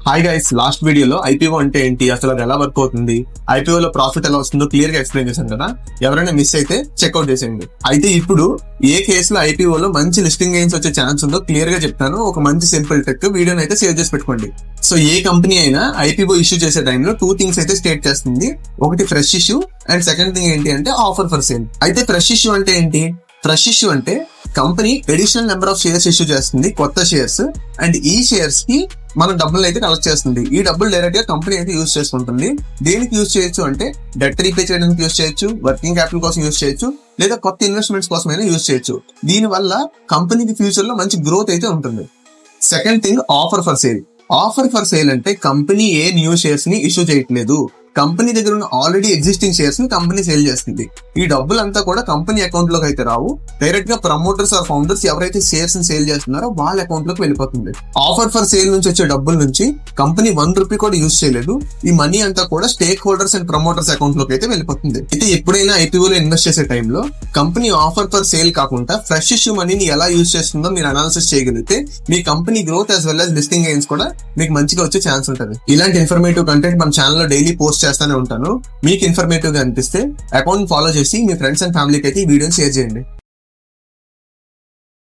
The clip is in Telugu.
హాయ్ గైస్, లాస్ట్ వీడియోలో ఐపీఓ అంటే ఏంటి, అసలు అది ఎలా వర్క్ అవుతుంది, ఐపీఓ లో ప్రాఫిట్ ఎలా వస్తుందో క్లియర్ గా ఎక్స్ప్లెయిన్ చేశాను కదా. ఎవరైనా మిస్ అయితే చెక్అౌట్ చేసేయండి. అయితే ఇప్పుడు ఏ కేసులో ఐపీఓలో మంచి లిస్టింగ్ గెయిన్స్ వచ్చే ఛాన్స్ ఉందో క్లియర్ గా చెప్తాను. ఒక మంచి సింపుల్ ట్రిక్ వీడియోని అయితే సేవ్ చేసి పెట్టుకోండి. సో ఏ కంపెనీ అయినా ఐపీఓ ఇష్యూ చేసే టైంలో 2 థింగ్స్ అయితే స్టేట్ చేస్తుంది. ఒకటి fresh issue and second thing ఏంటి అంటే ఆఫర్ ఫర్ సేల్. అయితే ఫ్రెష్ ఇష్యూ అంటే ఏంటి? ఫ్రెష్ ఇష్యూ అంటే company additional number of shares issue చేస్తుంది, కొత్త షేర్స్. అండ్ ఈ షేర్స్ కి మన డబ్బులు అయితే కలెక్ట్ చేస్తుంది. ఈ డబ్బులు డైరెక్ట్ గా కంపెనీ అయితే యూజ్ చేసుకుంటుంది. దేనికి యూజ్ చేయొచ్చు అంటే డెట్ రీపే చేయడానికి యూజ్ చేయొచ్చు, వర్కింగ్ క్యాపిటల్ కోసం యూజ్ చేయొచ్చు, లేదా కొత్త ఇన్వెస్ట్మెంట్స్ కోసం అయినా యూజ్ చేయొచ్చు. దీని వల్ల కంపెనీకి ఫ్యూచర్ లో మంచి గ్రోత్ అయితే ఉంటుంది. Second thing offer for sale. Offer for sale అంటే కంపెనీ ఏ న్యూ షేర్స్ ని ఇష్యూ చేయట్లేదు, కంపెనీ దగ్గర ఉన్న ఆల్రెడీ ఎగ్జిస్టింగ్ షేర్స్ ని కంపెనీ సేల్ చేస్తుంది. ఈ డబ్బులంతా కూడా కంపెనీ అకౌంట్ లోకి అయితే రావు, డైరెక్ట్ గా ప్రమోటర్స్ ఆర్ ఫౌండర్స్ ఎవరైతే షేర్స్ ని సేల్ చేస్తున్నారో వాళ్ళ అకౌంట్ లోకి వెళ్ళిపోతుంది. ఆఫర్ ఫర్ సేల్ నుంచి వచ్చే డబ్బుల నుంచి కంపెనీ 1 రూపీ కూడా యూజ్ చేయలేదు. ఈ మనీ అంతా కూడా stake holders and promoters account లోకి అయితే వెళ్ళిపోతుంది. అయితే ఎప్పుడైనా ఐపీఓలో ఇన్వెస్ట్ చేసే టైంలో కంపెనీ ఆఫర్ ఫర్ సేల్ కాకుండా ఫ్రెష్ ఇష్యూ మనీని ఎలా యూజ్ చేస్తుందో మీరు అనాలిసిస్ చేయగలిగితే మీ company growth as well as listing gains కూడా మీకు మంచిగా వచ్చే ఛాన్స్ ఉంటుంది. ఇలాంటి ఇన్ఫర్మేటివ్ కంటెంట్ మన ఛానల్ లో డైలీ పోస్ట్ చేస్తానే ఉంటాను. మీకు ఇన్ఫర్మేటివ్ గా అనిపిస్తే అకౌంట్ ఫాలో చేసి మీ ఫ్రెండ్స్ అండ్ ఫ్యామిలీకి అయితే ఈ వీడియోని షేర్ చేయండి.